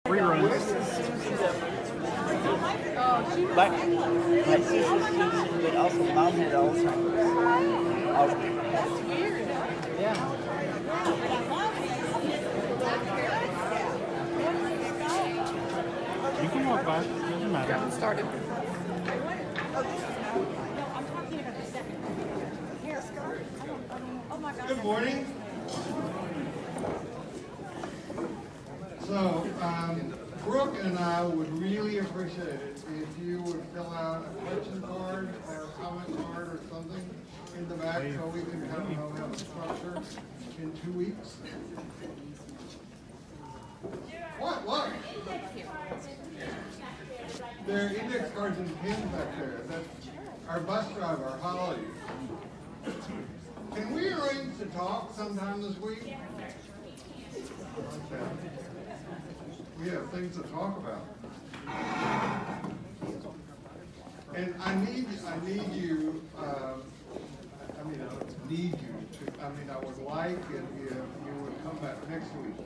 Three rooms. Where's the Susan that my sister Susan, but also mom had Alzheimer's. That's weird. Yeah. You can walk by. It doesn't matter. Got started. Good morning. So, Brooke and I would really appreciate it if you would fill out a question card or a comment card or something in the back so we can kind of know how to structure in 2 weeks. What? There are index cards and pins back there. That's our bus driver, Holly. Can we arrange to talk sometime this week? Okay. We have things to talk about. And I need you, I would like it if you would come back next week.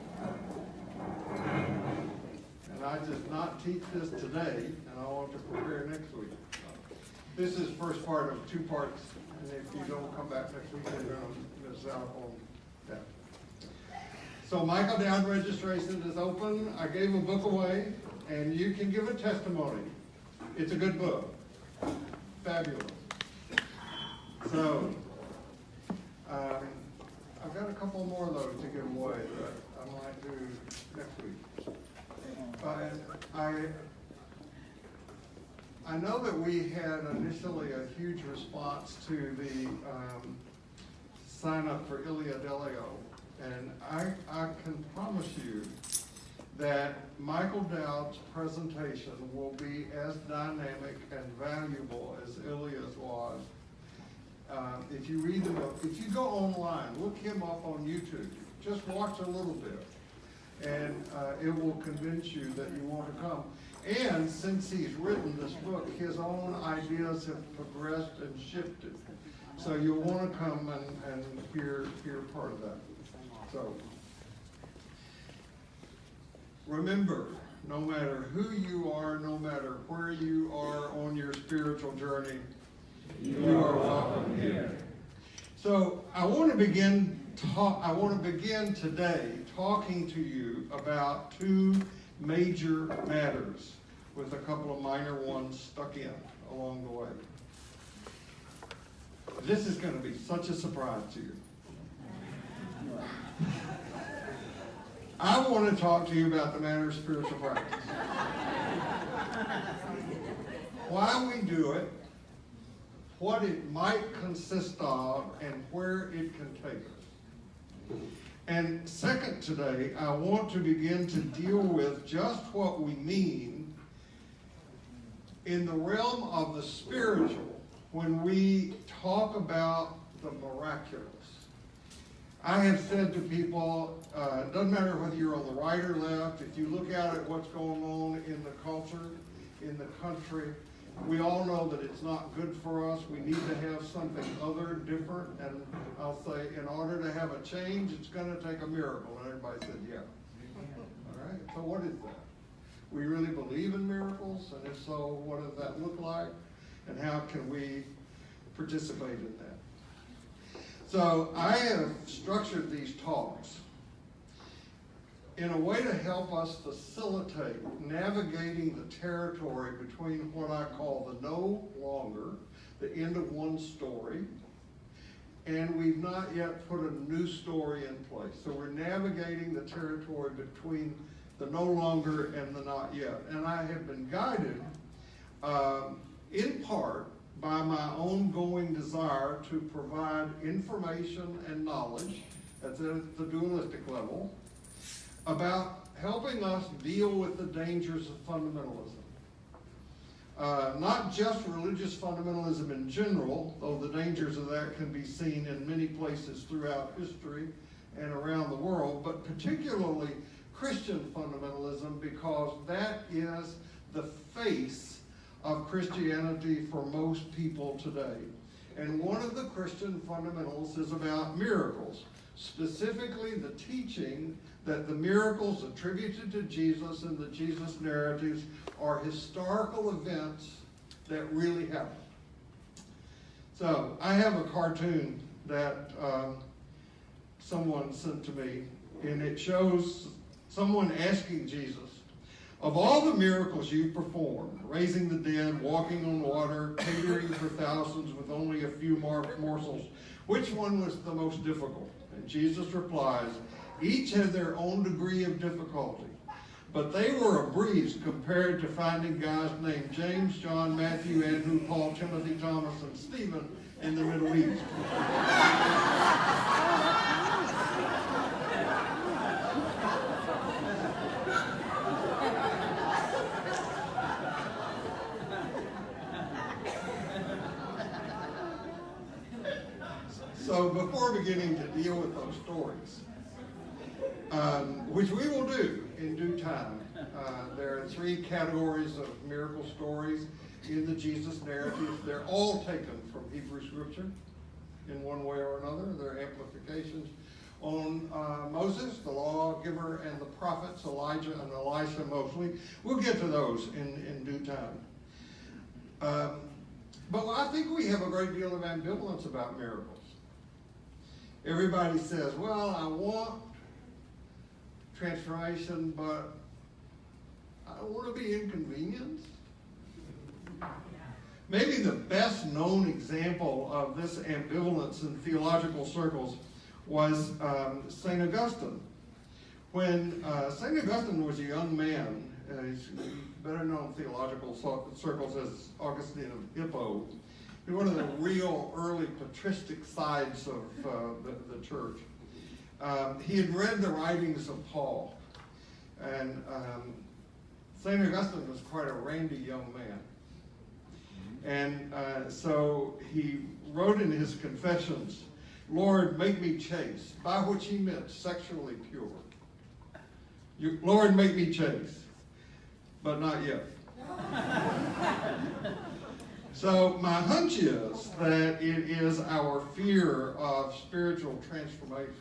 And I just not teach this today, and I want to prepare next week. This is first part of 2 parts, and if you don't come back next week, you're going to miss out on that. So Michael Dowd registration is open. I gave a book away, and you can give a testimony. It's a good book. Fabulous. So, I've got a couple more of those to give away that I might do next week. I know that we had initially a huge response to the sign up for Ilia Delio. And I can promise you that Michael Dowd's presentation will be as dynamic and valuable as Ilia's was. If you read the book, if you go online, look him up on YouTube. Just watch a little bit, and it will convince you that you want to come. And since he's written this book, his own ideas have progressed and shifted. So you'll want to come and hear part of that. So, remember, no matter who you are, no matter where you are on your spiritual journey, you are welcome here. So, I want to begin today talking to you about 2 major matters with a couple of minor ones stuck in along the way. This is going to be such a surprise to you. I want to talk to you about the matter of spiritual practice. Why we do it, what it might consist of, and where it can take us. And second today, I want to begin to deal with just what we mean in the realm of the spiritual when we talk about the miraculous. I have said to people, it doesn't matter whether you're on the right or left, if you look out at what's going on in the culture, in the country, we all know that it's not good for us. We need to have something other, different, and I'll say, in order to have a change, it's going to take a miracle. And everybody said, yeah. All right, so what is that? We really believe in miracles, and if so, what does that look like? And how can we participate in that? So I have structured these talks in a way to help us facilitate navigating the territory between what I call the no longer, the end of one story, and we've not yet put a new story in place. So we're navigating the territory between the no longer and the not yet. And I have been guided in part by my ongoing desire to provide information and knowledge, that's at the dualistic level, about helping us deal with the dangers of fundamentalism. Not just religious fundamentalism in general, though the dangers of that can be seen in many places throughout history and around the world, but particularly Christian fundamentalism, because that is the face of Christianity for most people today. And one of the Christian fundamentals is about miracles. specifically the teaching that the miracles attributed to Jesus in the Jesus narratives are historical events that really happened. So I have a cartoon that someone sent to me, and it shows someone asking Jesus, of all the miracles you performed, raising the dead, walking on water, catering for thousands with only a few morsels, which one was the most difficult? And Jesus replies, each had their own degree of difficulty, but they were a breeze compared to finding guys named James, John, Matthew, Andrew, Paul, Timothy, Thomas, and Stephen in the Middle East. So before beginning to deal with those stories, which we will do in due time, there are three categories of miracle stories in the Jesus narrative. They're all taken from Hebrew Scripture in one way or another. They're amplifications on Moses, the lawgiver, and the prophets, Elijah and Elisha mostly. We'll get to those in due time. But I think we have a great deal of ambivalence about miracles. Everybody says, well, I want transformation, but I don't want to be inconvenienced. Maybe the best known example of this ambivalence in theological circles was St. Augustine. When St. Augustine was a young man, he's better known in theological circles as Augustine of Hippo. He's one of the real early patristic sides of the church. He had read the writings of Paul, and St. Augustine was quite a randy young man. And so he wrote in his Confessions, Lord, make me chaste, by which he meant sexually pure. Lord, make me chaste, but not yet. So my hunch is that it is our fear of spiritual transformation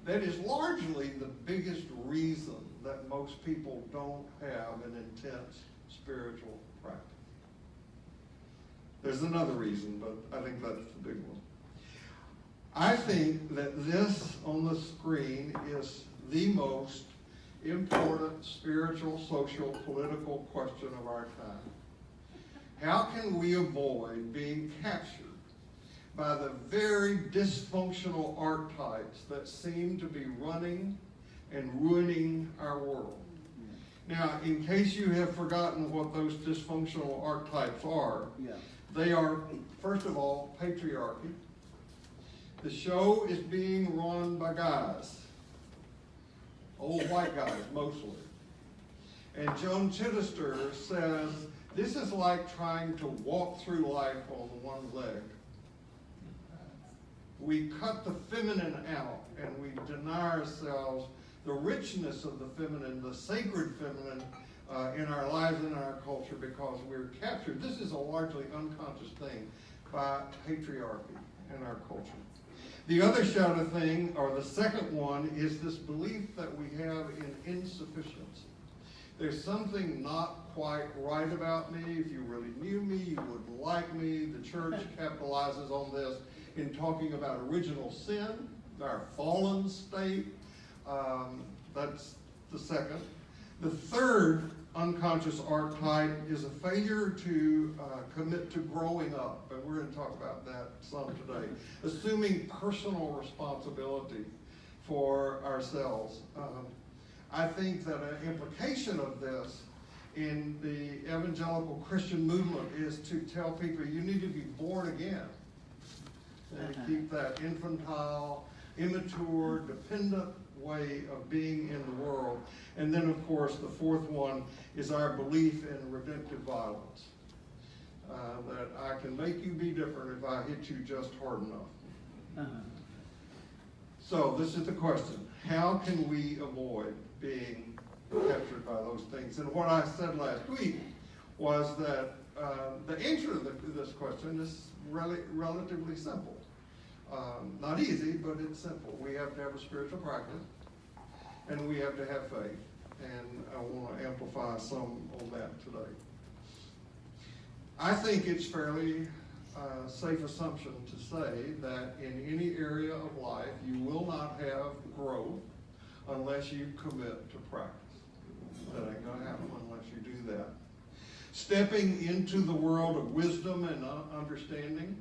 that is largely the biggest reason that most people don't have an intense spiritual practice. There's another reason, but I think that's the big one. I think that this on the screen is the most important spiritual, social, political question of our time. How can we avoid being captured by the very dysfunctional archetypes that seem to be running and ruining our world? Now, in case you have forgotten what those dysfunctional archetypes are, they are, first of all, patriarchy. The show is being run by guys, old white guys mostly. And Joan Chittister says, this is like trying to walk through life on one leg. We cut the feminine out and we deny ourselves the richness of the feminine, the sacred feminine in our lives and in our culture because we're captured. This is a largely unconscious thing by patriarchy in our culture. The other shadow thing, or the second one, is this belief that we have in insufficiency. There's something not quite right about me. If you really knew me, you would like me. The church capitalizes on this in talking about original sin, our fallen state. That's the second. The third unconscious archetype is a failure to commit to growing up, and we're going to talk about that some today. Assuming personal responsibility for ourselves. I think that an implication of this in the evangelical Christian movement is to tell people you need to be born again and to keep that infantile, immature, dependent way of being in the world. And then, of course, the fourth one is our belief in redemptive violence. That I can make you be different if I hit you just hard enough. So this is the question. How can we avoid being captured by those things? And what I said last week was that the answer to this question is relatively simple. Not easy, but it's simple. We have to have a spiritual practice, and we have to have faith. And I want to amplify some on that today. I think it's fairly safe assumption to say that in any area of life, you will not have growth unless you commit to practice. That ain't going to happen unless you do that. Stepping into the world of wisdom and understanding,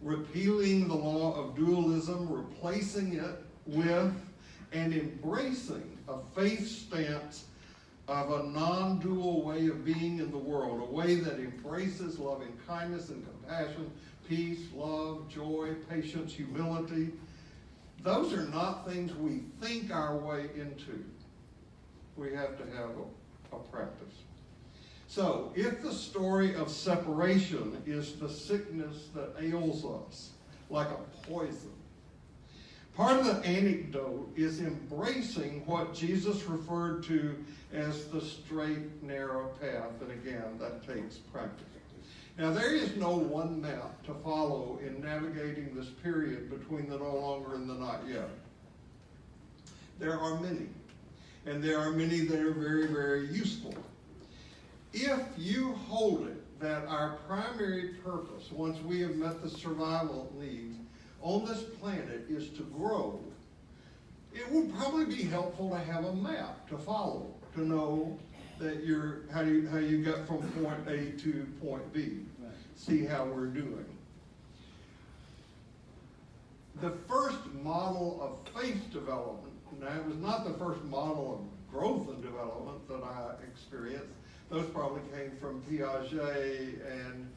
repealing the law of dualism, replacing it with and embracing a faith stance of a non-dual way of being in the world, a way that embraces loving kindness and compassion, peace, love, joy, patience, humility. Those are not things we think our way into. We have to have a practice. So, if the story of separation is the sickness that ails us, like a poison, part of the antidote is embracing what Jesus referred to as the straight, narrow path. And again, that takes practice. Now, there is no one map to follow in navigating this period between the no longer and the not yet. There are many. And there are many that are very, very useful. If you hold it that our primary purpose, once we have met the survival needs on this planet, is to grow, it would probably be helpful to have a map to follow, to know that how you get from point A to point B. Right. See how we're doing. The first model of faith development, now it was not the first model of growth and development that I experienced. Those probably came from Piaget and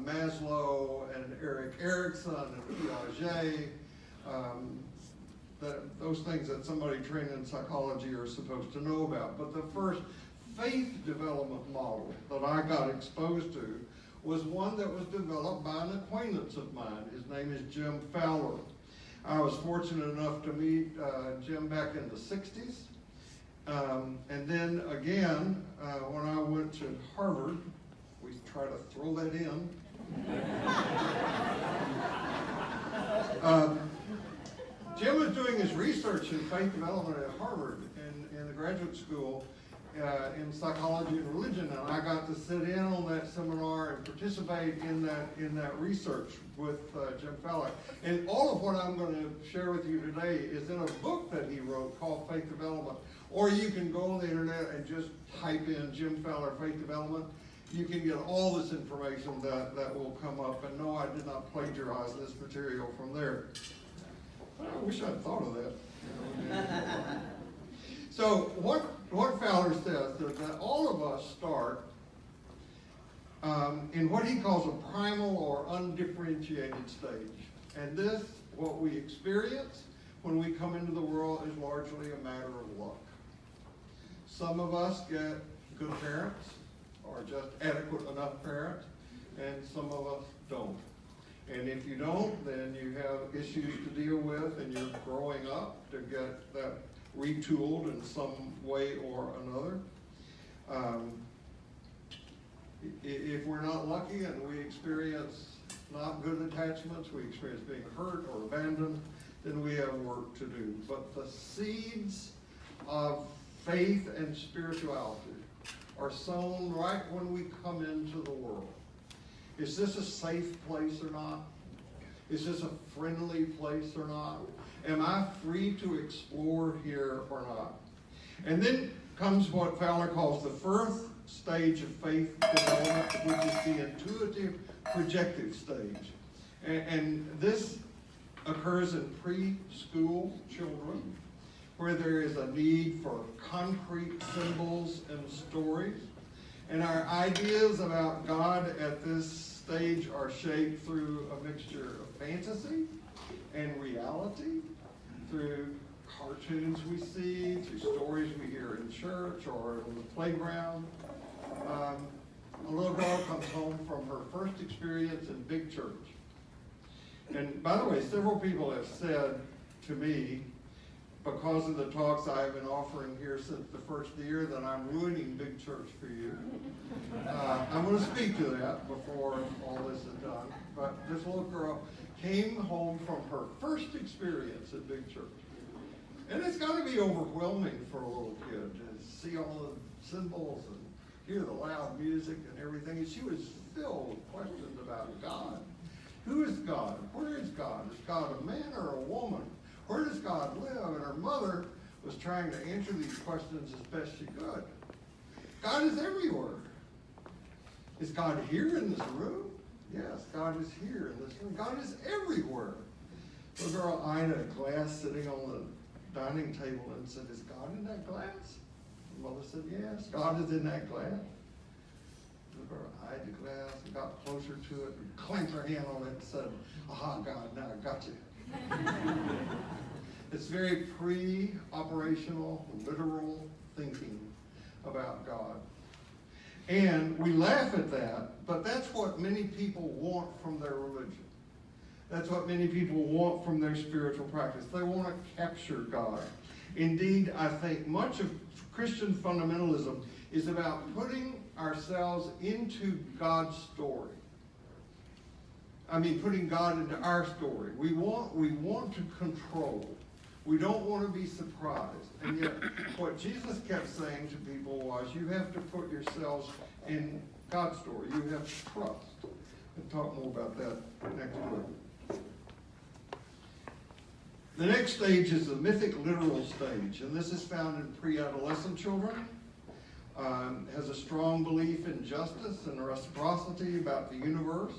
Maslow and Erik Erikson and Piaget. Those things that somebody trained in psychology are supposed to know about. But the first faith development model that I got exposed to was one that was developed by an acquaintance of mine. His name is Jim Fowler. I was fortunate enough to meet Jim back in the 60s. And then again, when I went to Harvard, we try to throw that in. Jim was doing his research in faith development at Harvard in the graduate school in psychology and religion, and I got to sit in on that seminar and participate in that research with Jim Fowler. And all of what I'm going to share with you today is in a book that he wrote called Faith Development. Or you can go on the internet and just type in Jim Fowler Faith Development. You can get all this information that will come up. And no, I did not plagiarize this material from there. I wish I'd thought of that. So what Fowler says is that all of us start in what he calls a primal or undifferentiated stage. And this, what we experience when we come into the world, is largely a matter of luck. Some of us get good parents, or just adequate enough parents, and some of us don't. And if you don't, then you have issues to deal with, and you're growing up to get that retooled in some way or another. If we're not lucky and we experience not good attachments, we experience being hurt or abandoned, then we have work to do. But the seeds of faith and spirituality are sown right when we come into the world. Is this a safe place or not? Is this a friendly place or not? Am I free to explore here or not? And then comes what Fowler calls the first stage of faith development, which is the intuitive projective stage. And this occurs in preschool children, where there is a need for concrete symbols and stories. And our ideas about God at this stage are shaped through a mixture of fantasy and reality, through cartoons we see, through stories we hear in church or on the playground. A little girl comes home from her first experience in big church. And by the way, several people have said to me, because of the talks I have been offering here since the first year, that I'm ruining big church for you. I'm going to speak to that before all this is done. But this little girl came home from her first experience at big church. And it's got to be overwhelming for a little kid to see all the symbols and hear the loud music and everything. And she was filled with questions about God. Who is God? Where is God? Is God a man or a woman? Where does God live? And her mother was trying to answer these questions as best she could. God is everywhere. Is God here in this room? Yes, God is here in this room. God is everywhere. The girl eyed a glass sitting on the dining table and said, is God in that glass? The mother said, yes, God is in that glass. The girl eyed the glass and got closer to it and clamped her hand on it and said, aha, God, now I got you. It's very pre-operational, literal thinking about God. And we laugh at that, but that's what many people want from their religion. That's what many people want from their spiritual practice. They want to capture God. Indeed, I think much of Christian fundamentalism is about putting ourselves into God's story. I mean, putting God into our story. We want to control. We don't want to be surprised. And yet, what Jesus kept saying to people was, you have to put yourselves in God's story. You have to trust. We'll talk more about that next week. The next stage is the mythic literal stage, and this is found in pre-adolescent children. Has a strong belief in justice and reciprocity about the universe.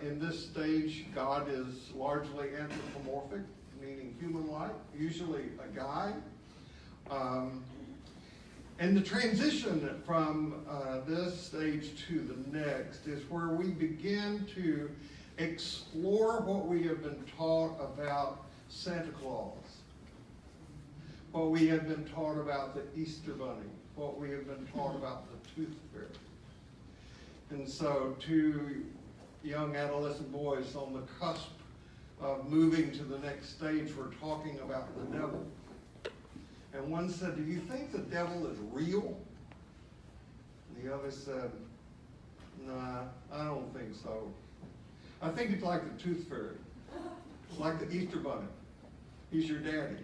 In this stage, God is largely anthropomorphic, meaning human-like, usually a guy. And the transition from this stage to the next is where we begin to explore what we have been taught about Santa Claus, what we have been taught about the Easter Bunny, what we have been taught about the Tooth Fairy. And so two young adolescent boys on the cusp of moving to the next stage were talking about the devil. And one said, do you think the devil is real? And the other said, nah, I don't think so. I think it's like the Tooth Fairy. It's like the Easter Bunny. He's your daddy.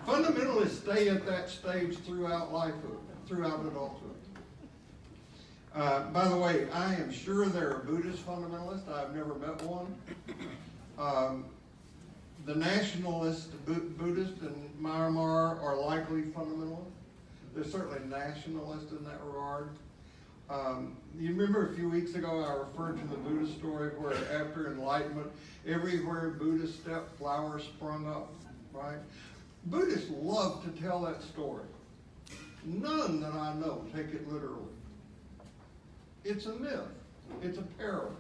Fundamentalists stay at that stage throughout lifehood, throughout adulthood. By the way, I am sure there are Buddhist fundamentalists. I've never met one. The nationalist Buddhists in Myanmar are likely fundamentalists. They're certainly nationalists in that regard. You remember a few weeks ago I referred to the Buddha story where after enlightenment, everywhere Buddha stepped, flowers sprung up, right? Buddhists love to tell that story. None that I know take it literally. It's a myth. It's a parable.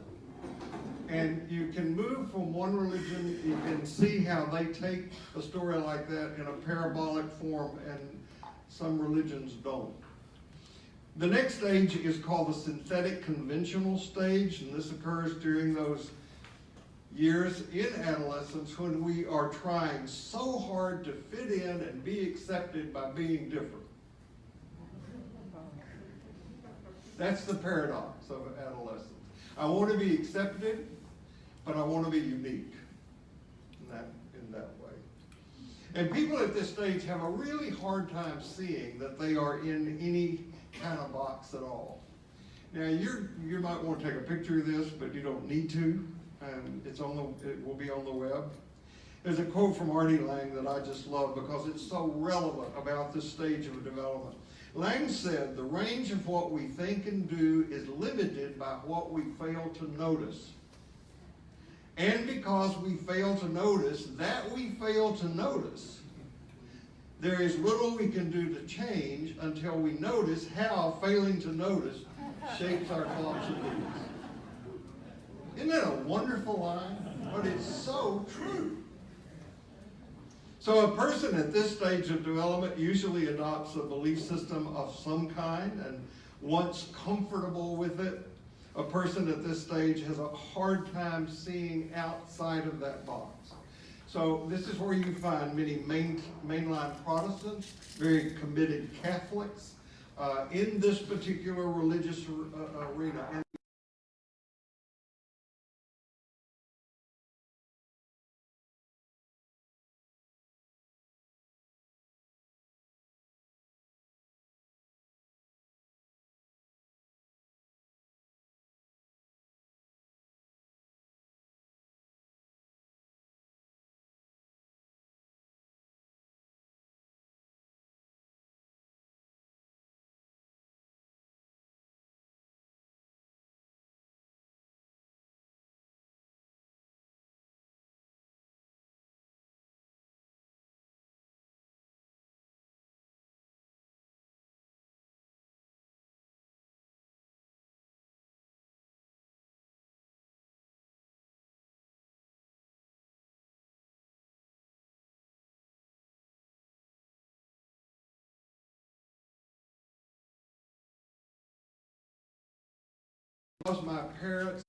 And you can move from one religion, you can see how they take a story like that in a parabolic form, and some religions don't. The next stage is called the synthetic conventional stage, and this occurs during those years in adolescence when we are trying so hard to fit in and be accepted by being different. That's the paradox of adolescence. I want to be accepted, but I want to be unique in that way. And people at this stage have a really hard time seeing that they are in any kind of box at all. Now, you might want to take a picture of this, but you don't need to. It will be on the web. There's a quote from Artie Lang that I just love because it's so relevant about this stage of development. Lang said, the range of what we think and do is limited by what we fail to notice. And because we fail to notice that we fail to notice, there is little we can do to change until we notice how failing to notice shapes our thoughts and deeds. Isn't that a wonderful line? But it's so true. So a person at this stage of development usually adopts a belief system of some kind, and once comfortable with it, a person at this stage has a hard time seeing outside of that box. So this is where you find many mainline Protestants, very committed Catholics, in this particular religious arena. And because my parents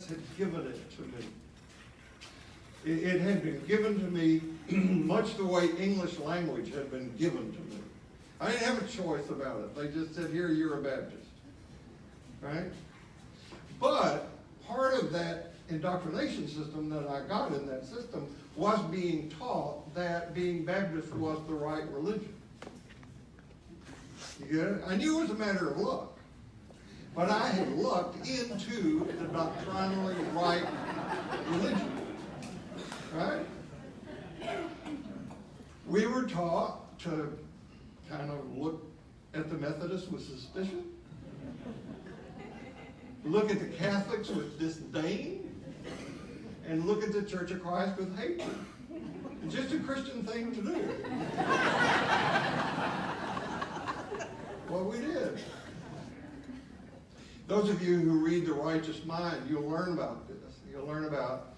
had given it to me. It had been given to me much the way English language had been given to me. I didn't have a choice about it. They just said, here, you're a Baptist. Right? But part of that indoctrination system that I got in that system was being taught that being Baptist was the right religion. You get it? I knew it was a matter of luck. But I had lucked into the doctrinally right religion. Right? We were taught to kind of look at the Methodists with suspicion, look at the Catholics with disdain, and look at the Church of Christ with hatred. It's just a Christian thing to do. What we did. Those of you who read The Righteous Mind, you'll learn about this. You'll learn about,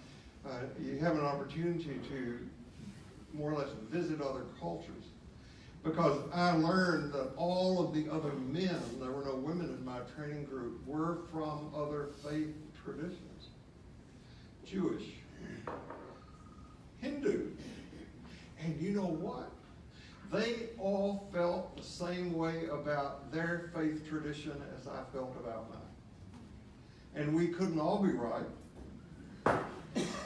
you have an opportunity to more or less visit other cultures. Because I learned that all of the other men, there were no women in my training group, were from other faith traditions. Jewish, Hindu. And you know what? They all felt the same way about their faith tradition as I felt about mine. And we couldn't all be right.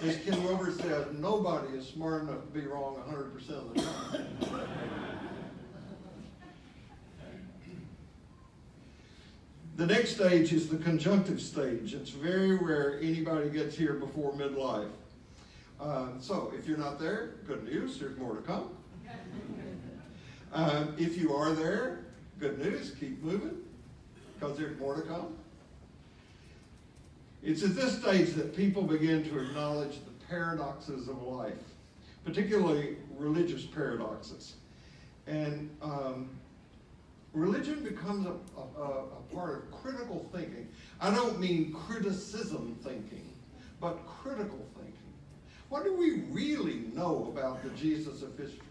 As Ken Wilber said, nobody is smart enough to be wrong 100% of the time. The next stage is the conjunctive stage. It's very rare anybody gets here before midlife. So if you're not there, good news, there's more to come. If you are there, good news, keep moving, because there's more to come. It's at this stage that people begin to acknowledge the paradoxes of life, particularly religious paradoxes. And religion becomes a part of critical thinking. I don't mean criticism thinking, but critical thinking. What do we really know about the Jesus of history?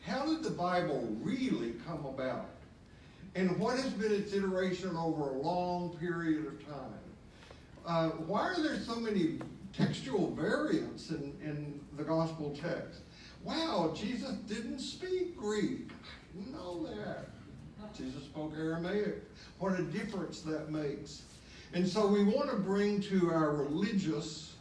How did the Bible really come about? And what has been its iteration over a long period of time? Why are there so many textual variants in the gospel text? Wow, Jesus didn't speak Greek. I didn't know that. Jesus spoke Aramaic. What a difference that makes. And so we want to bring to our religious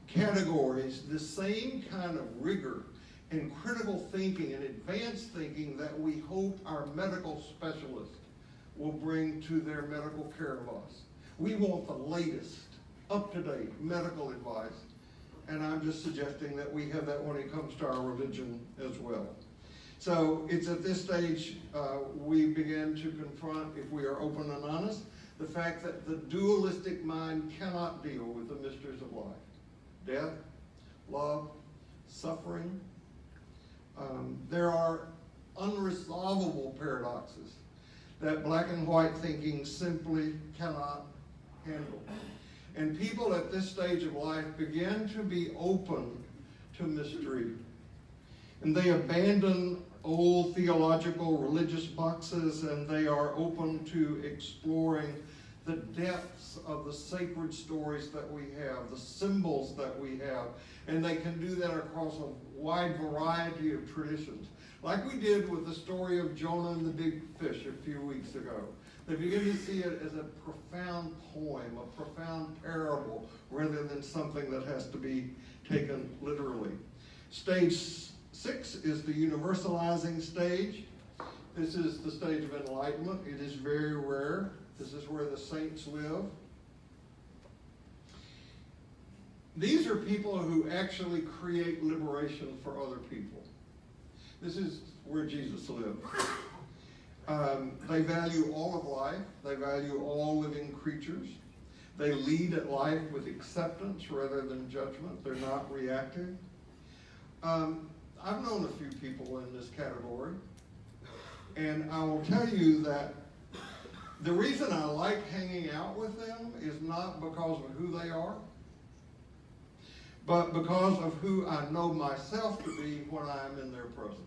categories the same kind of rigor and critical thinking and advanced thinking that we hope our medical specialists will bring to their medical care of us. We want the latest, up-to-date medical advice. And I'm just suggesting that we have that when it comes to our religion as well. So it's at this stage we begin to confront, if we are open and honest, the fact that the dualistic mind cannot deal with the mysteries of life. Death, love, suffering. There are unresolvable paradoxes that black and white thinking simply cannot handle. And people at this stage of life begin to be open to mystery. And they abandon old theological religious boxes, and they are open to exploring the depths of the sacred stories that we have, the symbols that we have. And they can do that across a wide variety of traditions. Like we did with the story of Jonah and the big fish a few weeks ago. They begin to see it as a profound poem, a profound parable, rather than something that has to be taken literally. Stage 6 is the universalizing stage. This is the stage of enlightenment. It is very rare. This is where the saints live. These are people who actually create liberation for other people. This is where Jesus lived. They value all of life. They value all living creatures. They lead at life with acceptance rather than judgment. They're not reactive. I've known a few people in this category, and I will tell you that the reason I like hanging out with them is not because of who they are, but because of who I know myself to be when I'm in their presence.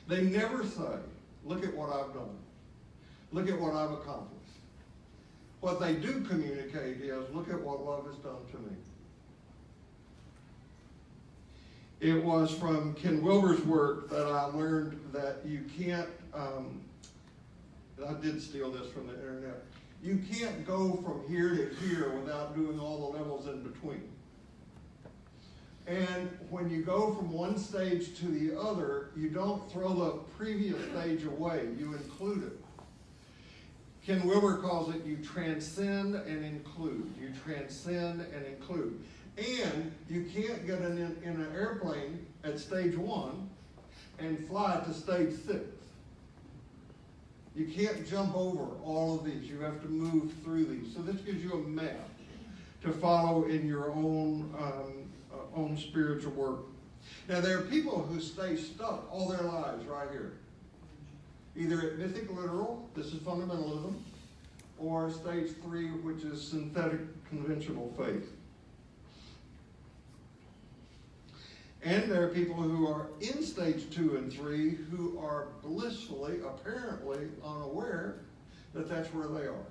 They never say, look at what I've done. Look at what I've accomplished. What they do communicate is, look at what love has done to me. It was from Ken Wilber's work that I learned that you can't, I did steal this from the internet, you can't go from here to here without doing all the levels in between. And when you go from one stage to the other, you don't throw the previous stage away, you include it. Ken Wilber calls it you transcend and include. You transcend and include. And you can't get in an airplane at stage 1 and fly to stage 6. You can't jump over all of these. You have to move through these. So this gives you a map to follow in your own spiritual work. Now there are people who stay stuck all their lives right here. Either at mythic literal, this is fundamentalism, or stage 3, which is synthetic conventional faith. And there are people who are in stage 2 and 3 who are blissfully, apparently unaware that that's where they are.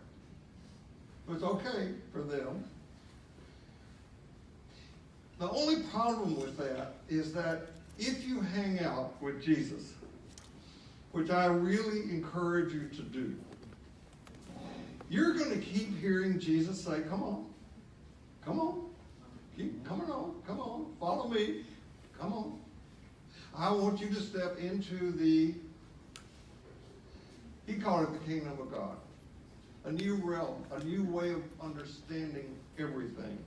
It's okay for them. The only problem with that is that if you hang out with Jesus, which I really encourage you to do, you're going to keep hearing Jesus say, come on, keep coming on, come on, follow me. Come on. I want you to step into he called it the kingdom of God. A new realm, a new way of understanding everything.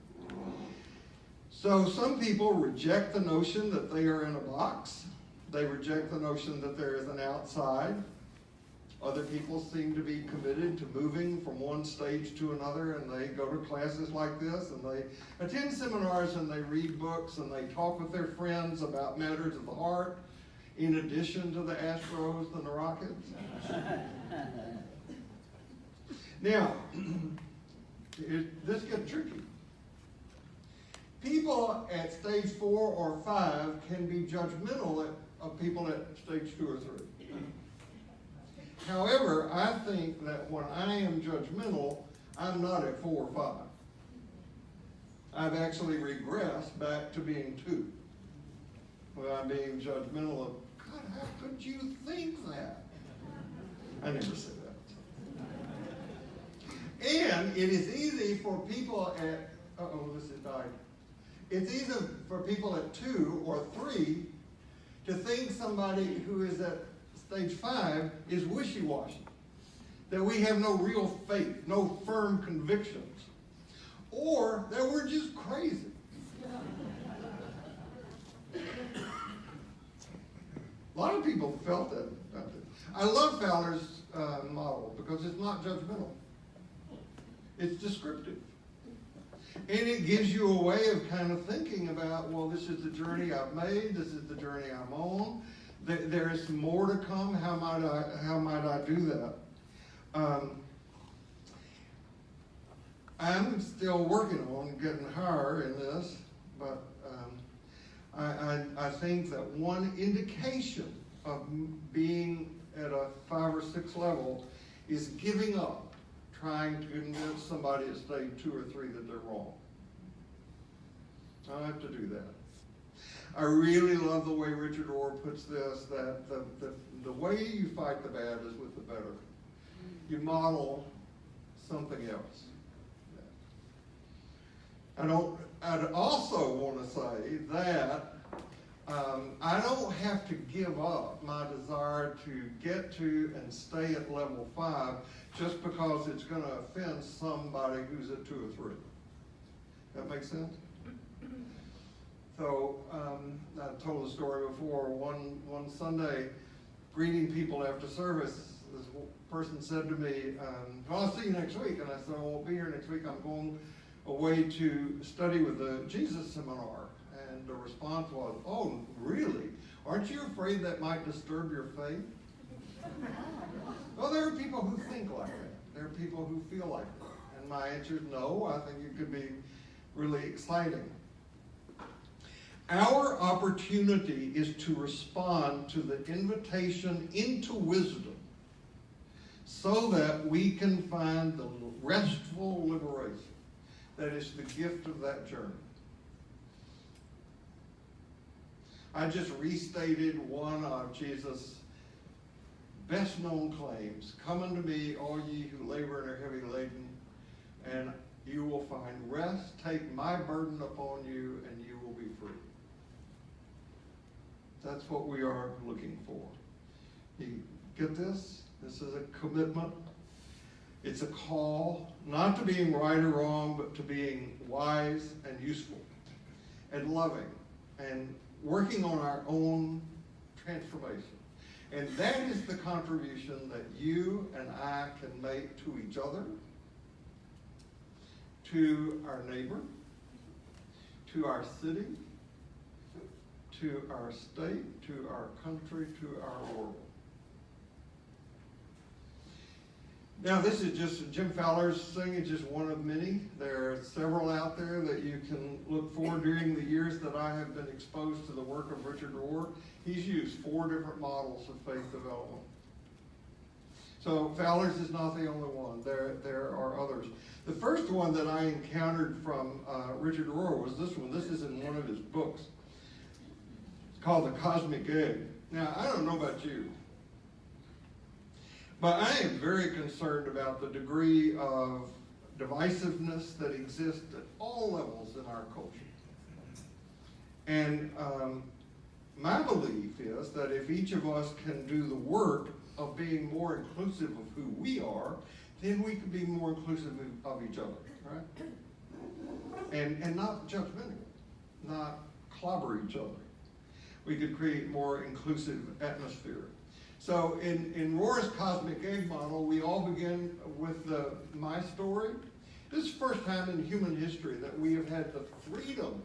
So some people reject the notion that they are in a box. They reject the notion that there is an outside. Other people seem to be committed to moving from one stage to another, and they go to classes like this, and they attend seminars, and they read books, and they talk with their friends about matters of the heart, in addition to the Astros and the Rockets. Now, this gets tricky. People at stage 4 or 5 can be judgmental of people at stage 2 or 3. However, I think that when I am judgmental, I'm not at 4 or 5. I've actually regressed back to being 2, where I'm being judgmental of God, how could you think that? I never said that. And it is easy for people at, this has died. It's easy for people at 2 or 3 to think somebody who is at stage 5 is wishy-washy. That we have no real faith, no firm convictions. Or that we're just crazy. A lot of people felt that. I love Fowler's model because it's not judgmental. It's descriptive. And it gives you a way of kind of thinking about, well, this is the journey I've made. This is the journey I'm on. There is more to come. How might I do that? I'm still working on getting higher in this, but I think that one indication of being at a 5 or 6 level is giving up trying to convince somebody at stage 2 or 3 that they're wrong. I don't have to do that. I really love the way Richard Rohr puts this, that the way you fight the bad is with the better. You model something else. I'd also want to say that I don't have to give up my desire to get to and stay at level 5 just because it's going to offend somebody who's at 2 or 3. That makes sense? So I told the story before. One Sunday, greeting people after service, this person said to me, well, I'll see you next week. And I said, I won't be here next week. I'm going away to study with the Jesus seminar. And the response was, oh, really? Aren't you afraid that might disturb your faith? Well, there are people who think like that. There are people who feel like that. And my answer is no. I think it could be really exciting. Our opportunity is to respond to the invitation into wisdom so that we can find the restful liberation that is the gift of that journey. I just restated one of Jesus' best-known claims. Come unto me, all ye who labor and are heavy laden, and you will find rest. Take my burden upon you, and you will be free. That's what we are looking for. You get this? This is a commitment. It's a call, not to being right or wrong, but to being wise and useful and loving and working on our own transformation. And that is the contribution that you and I can make to each other, to our neighbor, to our city, to our state, to our country, to our world. Now, this is just Jim Fowler's thing. It's just one of many. There are several out there that you can look for. During the years that I have been exposed to the work of Richard Rohr, he's used 4 different models of faith development. So Fowler's is not the only one. There are others. The first one that I encountered from Richard Rohr was this one. This is in one of his books. It's called The Cosmic Egg. Now, I don't know about you, but I am very concerned about the degree of divisiveness that exists at all levels in our culture. And my belief is that if each of us can do the work of being more inclusive of who we are, then we can be more inclusive of each other, right? And not judgmental, not clobber each other. We could create more inclusive atmosphere. So in Rohr's cosmic egg model, we all begin with my story. This is the first time in human history that we have had the freedom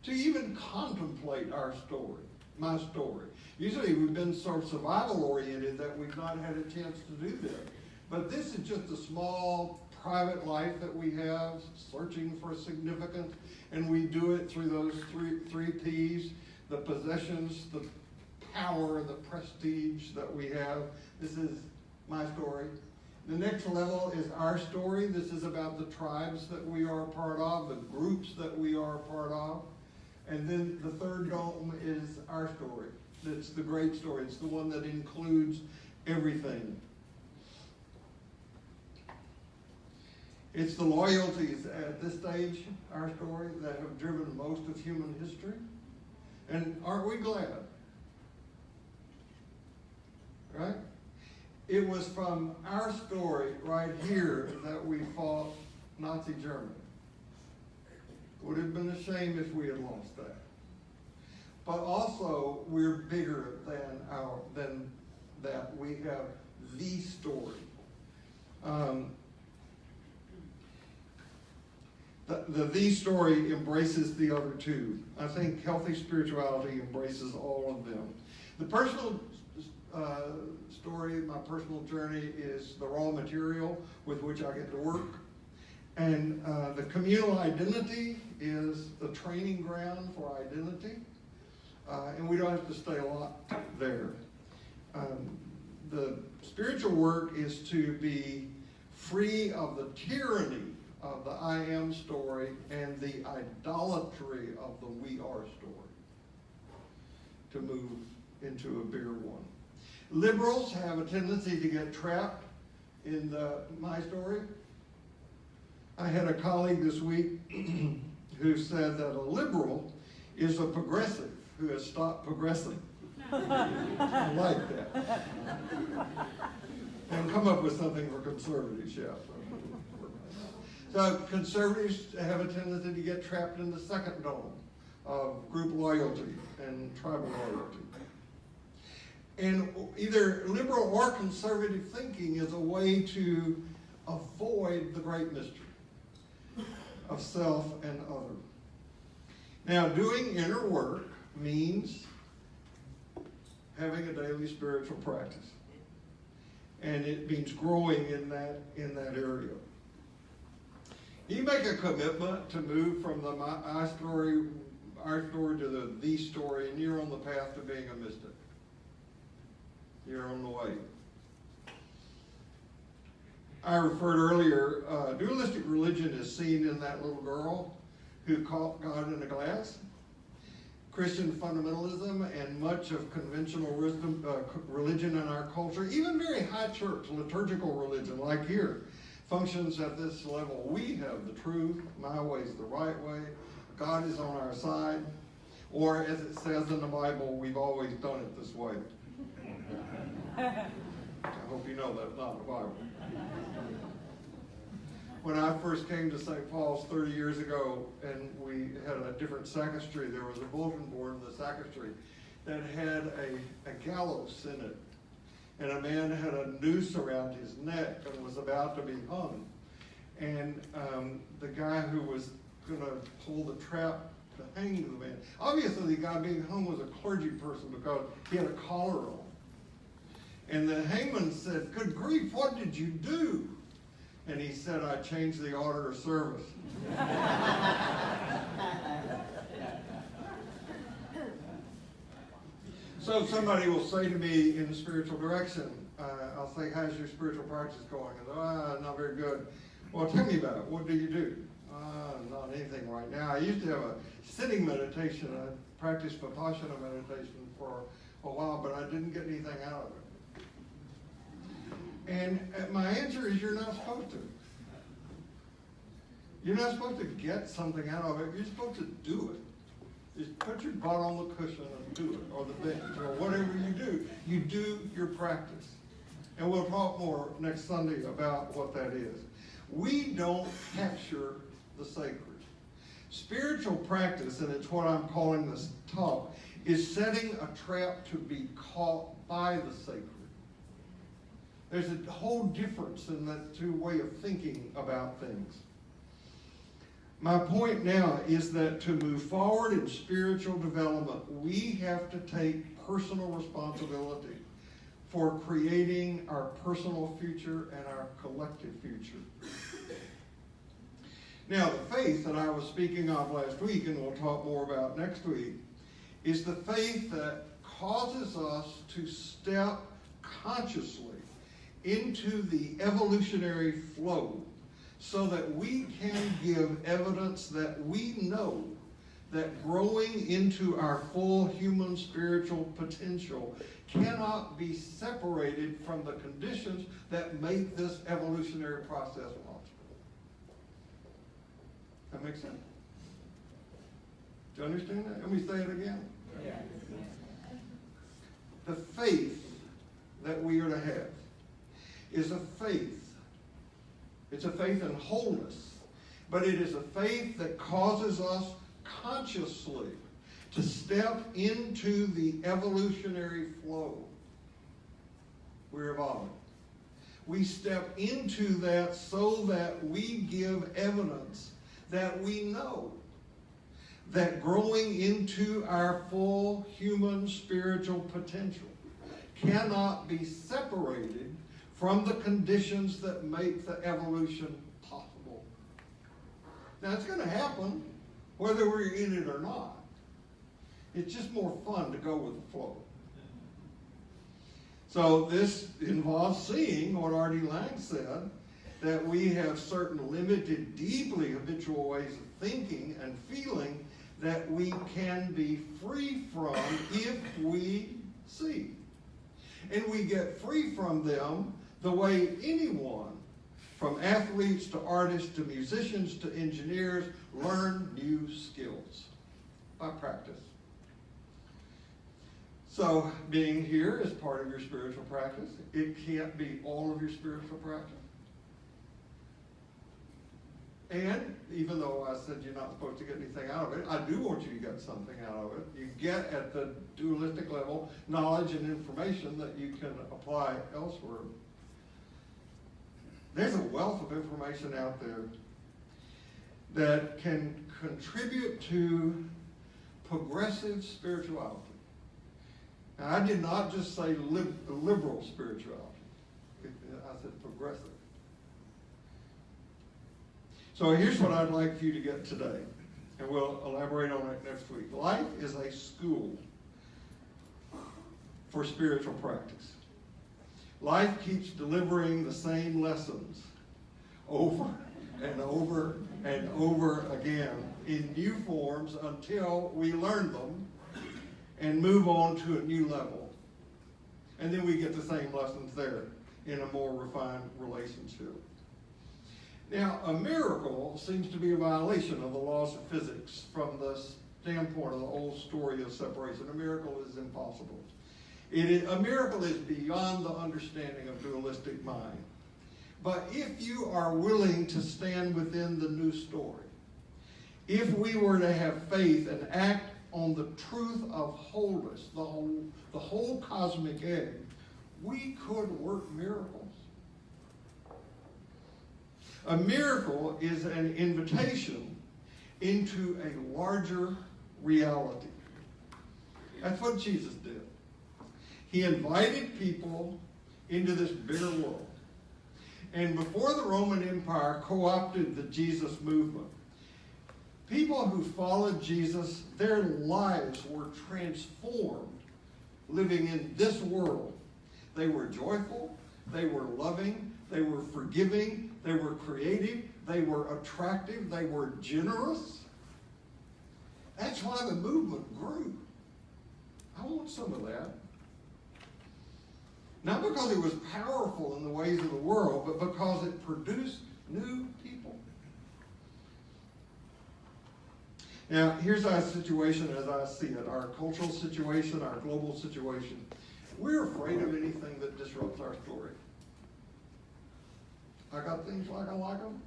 to even contemplate our story, my story. Usually we've been so survival-oriented that we've not had a chance to do that. But this is just a small private life that we have, searching for significance, and we do it through those three P's, the possessions, the power, the prestige that we have. This is my story. The next level is our story. This is about the tribes that we are a part of, the groups that we are a part of. And then the third dome is our story. that's the great story. It's the one that includes everything. It's the loyalties at this stage, our story, that have driven most of human history. And aren't we glad? Right? It was from our story right here that we fought Nazi Germany. Would have been a shame if we had lost that. But also, we're bigger than that. We have the story. The story embraces the other two. I think healthy spirituality embraces all of them. The personal story, my personal journey, is the raw material with which I get to work. And the communal identity is the training ground for identity. And we don't have to stay a lot there. The spiritual work is to be free of the tyranny of the I am story and the idolatry of the we are story, to move into a bigger one. Liberals have a tendency to get trapped in my story. I had a colleague this week who said that a liberal is a progressive who has stopped progressing. I like that. And come up with something for conservatives, yeah. So conservatives have a tendency to get trapped in the second dome of group loyalty and tribal loyalty. And either liberal or conservative thinking is a way to avoid the great mystery of self and other. Now, doing inner work means having a daily spiritual practice. And it means growing in that area. You make a commitment to move from our story to the story, and you're on the path to being a mystic. You're on the way. I referred earlier, dualistic religion is seen in that little girl who caught God in a glass. Christian fundamentalism and much of conventional religion in our culture, even very high church, liturgical religion like here, functions at this level. We have the truth, my way is the right way, God is on our side, or as it says in the Bible, we've always done it this way. I hope you know that's not the Bible. When I first came to St. Paul's 30 years ago, and we had a different sacristy, there was a bulletin board in the sacristy that had a gallows in it. And a man had a noose around his neck and was about to be hung. And the guy who was going to pull the trap to hang the man, obviously the guy being hung was a clergy person because he had a collar on. And the hangman said, "Good grief, what did you do?" And he said, "I changed the order of service." So somebody will say to me in the spiritual direction, I'll say, "How's your spiritual practice going?" And they'll, "Not very good." "Well, tell me about it. What do you do?" "Not anything right now. I used to have a sitting meditation. I practiced Vipassana meditation for a while, but I didn't get anything out of it." And my answer is, you're not supposed to. You're not supposed to get something out of it. You're supposed to do it. Just put your butt on the cushion and do it, or the bench, or whatever you do. You do your practice. And we'll talk more next Sunday about what that is. We don't capture the sacred. Spiritual practice, and it's what I'm calling this talk, is setting a trap to be caught by the sacred. There's a whole difference in that two way of thinking about things. My point now is that to move forward in spiritual development, we have to take personal responsibility for creating our personal future and our collective future. Now, the faith that I was speaking of last week, and we'll talk more about next week, is the faith that causes us to step consciously into the evolutionary flow so that we can give evidence that we know that growing into our full human spiritual potential cannot be separated from the conditions that make this evolutionary process possible. That makes sense? Do you understand that? Let me say it again. Yeah. The faith that we are to have is a faith. It's a faith in wholeness, but it is a faith that causes us consciously to step into the evolutionary flow. We're evolving. We step into that so that we give evidence that we know that growing into our full human spiritual potential cannot be separated from the conditions that make the evolution possible. Now, it's going to happen whether we're in it or not. It's just more fun to go with the flow. So this involves seeing what R.D. Lang said, that we have certain limited, deeply habitual ways of thinking and feeling that we can be free from if we see. And we get free from them the way anyone, from athletes to artists to musicians to engineers, learn new skills by practice. So being here is part of your spiritual practice. It can't be all of your spiritual practice. And even though I said you're not supposed to get anything out of it, I do want you to get something out of it. You get at the dualistic level knowledge and information that you can apply elsewhere. There's a wealth of information out there that can contribute to progressive spirituality. Now, I did not just say liberal spirituality. I said progressive. So here's what I'd like for you to get today, and we'll elaborate on it next week. Life is a school for spiritual practice. Life keeps delivering the same lessons over and over and over again in new forms until we learn them and move on to a new level. And then we get the same lessons there in a more refined relationship. Now, a miracle seems to be a violation of the laws of physics from the standpoint of the old story of separation. A miracle is impossible. A miracle is beyond the understanding of dualistic mind. But if you are willing to stand within the new story, if we were to have faith and act on the truth of wholeness, the whole cosmic egg, we could work miracles. A miracle is an invitation into a larger reality. That's what Jesus did. He invited people into this bigger world. And before the Roman Empire co-opted the Jesus movement, people who followed Jesus, their lives were transformed living in this world. They were joyful, they were loving, they were forgiving, they were creative, they were attractive, they were generous. That's why the movement grew. I want some of that. Not because it was powerful in the ways of the world, but because it produced new people. Now, here's our situation as I see it, our cultural situation, our global situation. We're afraid of anything that disrupts our story. I got things like I like them.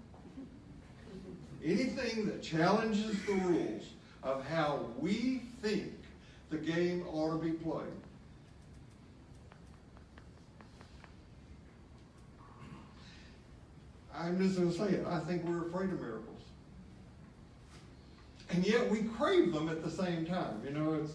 Anything that challenges the rules of how we think the game ought to be played. I'm just going to say it. I think we're afraid of miracles. And yet we crave them at the same time. You know,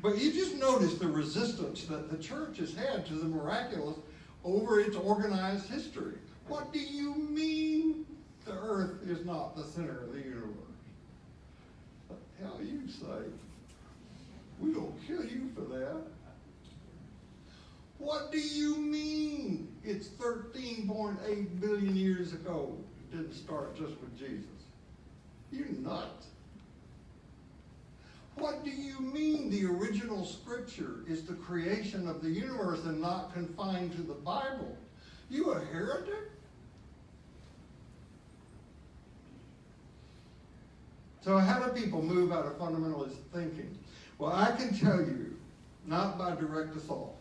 but you just notice the resistance that the church has had to the miraculous over its organized history. What do you mean the earth is not the center of the universe? What the hell you say? We don't kill you for that. What do you mean it's 13.8 billion years ago? It didn't start just with Jesus. You nuts. What do you mean the original scripture is the creation of the universe and not confined to the Bible? You a heretic? So how do people move out of fundamentalist thinking? Well, I can tell you, not by direct assault.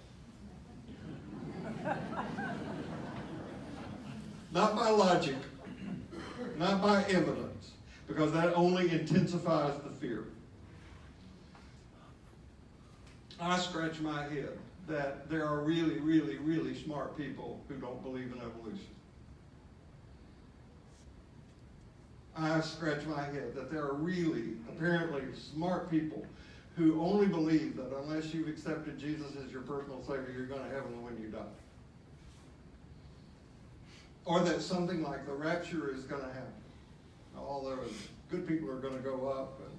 Not by logic. Not by evidence. Because that only intensifies the fear. I scratch my head that there are really, really, really smart people who don't believe in evolution. I scratch my head that there are really, apparently, smart people who only believe that unless you've accepted Jesus as your personal Savior, you're going to heaven when you die. Or that something like the rapture is going to happen. All those good people are going to go up, and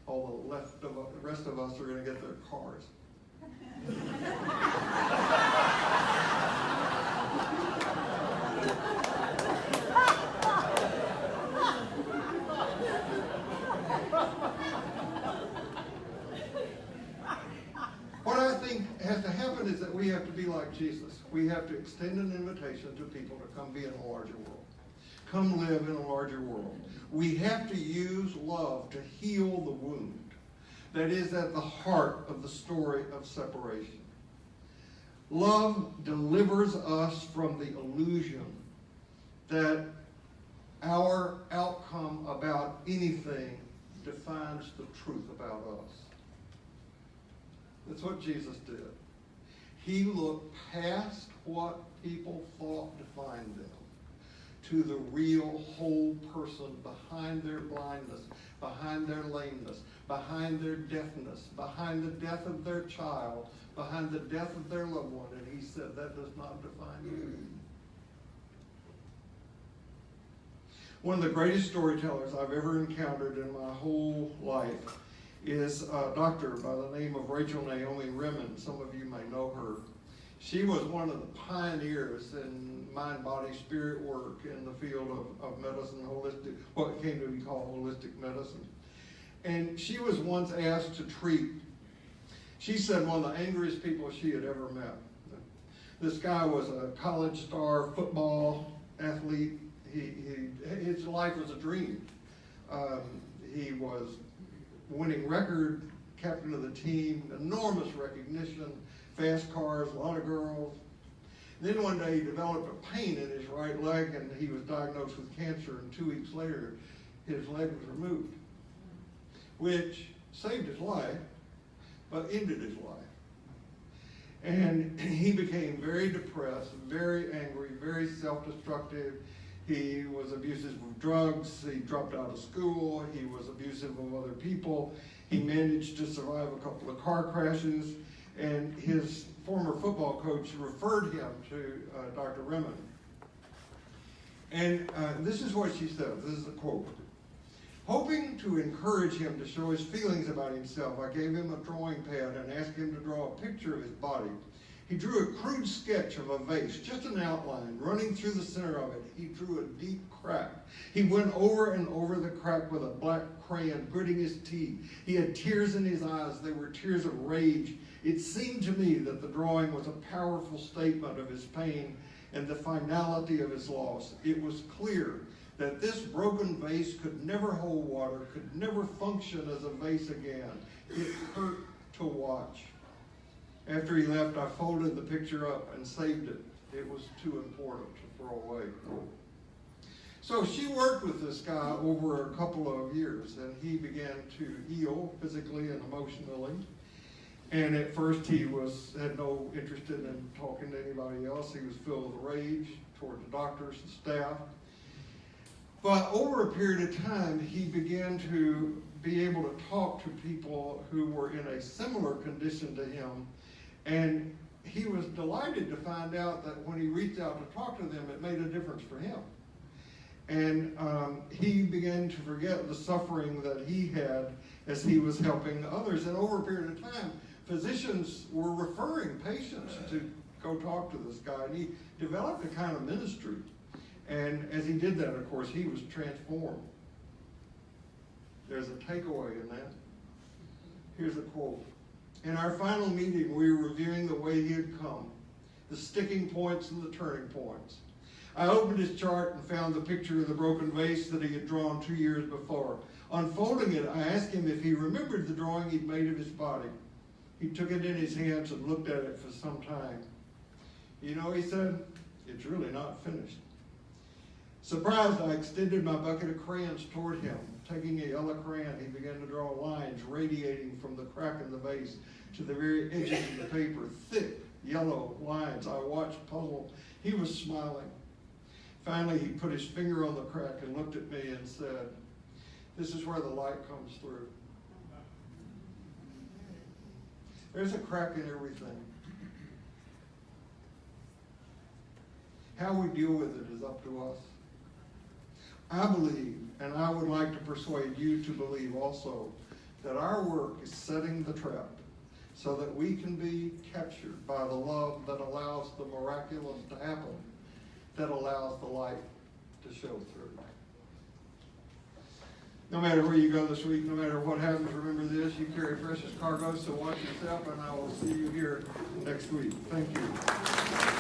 all the rest of us are going to get their cars. What I think has to happen is that we have to be like Jesus. We have to extend an invitation to people to come be in a larger world. Come live in a larger world. We have to use love to heal the wound that is at the heart of the story of separation. Love delivers us from the illusion that our outcome about anything defines the truth about us. That's what Jesus did. He looked past what people thought defined them to the real whole person behind their blindness, behind their lameness, behind their deafness, behind the death of their child, behind the death of their loved one. And he said, that does not define you. One of the greatest storytellers I've ever encountered in my whole life is a doctor by the name of Rachel Naomi Remen. Some of you may know her. She was one of the pioneers in mind, body, spirit work in the field of medicine, holistic, what came to be called holistic medicine. And she was once asked to treat, she said, one of the angriest people she had ever met. This guy was a college star football athlete. His life was a dream. He was winning record, captain of the team, enormous recognition, fast cars, a lot of girls. Then one day he developed a pain in his right leg and he was diagnosed with cancer, and 2 weeks later his leg was removed, which saved his life, but ended his life. And he became very depressed, very angry, very self-destructive. He was abusive of drugs. He dropped out of school. He was abusive of other people. He managed to survive a couple of car crashes. And his former football coach referred him to Dr. Remen. And this is what she said. This is a quote. Hoping to encourage him to show his feelings about himself, I gave him a drawing pad and asked him to draw a picture of his body. He drew a crude sketch of a vase, just an outline. Running through the center of it, he drew a deep crack. He went over and over the crack with a black crayon, gritting his teeth. He had tears in his eyes. They were tears of rage. It seemed to me that the drawing was a powerful statement of his pain and the finality of his loss. It was clear that this broken vase could never hold water, could never function as a vase again. It hurt to watch. After he left, I folded the picture up and saved it. It was too important to throw away. So she worked with this guy over a couple of years, and he began to heal physically and emotionally. And at first he had no interest in talking to anybody else. He was filled with rage toward the doctors and staff. But over a period of time, he began to be able to talk to people who were in a similar condition to him. And he was delighted to find out that when he reached out to talk to them, it made a difference for him. And he began to forget the suffering that he had as he was helping others. And over a period of time, physicians were referring patients to go talk to this guy. And he developed a kind of ministry. And as he did that, of course, he was transformed. There's a takeaway in that. Here's a quote. In our final meeting, we were reviewing the way he had come, the sticking points and the turning points. I opened his chart and found the picture of the broken vase that he had drawn 2 years before. Unfolding it, I asked him if he remembered the drawing he'd made of his body. He took it in his hands and looked at it for some time. You know, he said, it's really not finished. Surprised, I extended my bucket of crayons toward him. Taking a yellow crayon, he began to draw lines radiating from the crack in the vase to the very edges of the paper. Thick, yellow lines. I watched puzzled. He was smiling. Finally, he put his finger on the crack and looked at me and said, this is where the light comes through. There's a crack in everything. How we deal with it is up to us. I believe, and I would like to persuade you to believe also, that our work is setting the trap so that we can be captured by the love that allows the miraculous to happen, that allows the light to show through. No matter where you go this week, no matter what happens, remember this, you carry precious cargo, so watch yourself, and I will see you here next week. Thank you.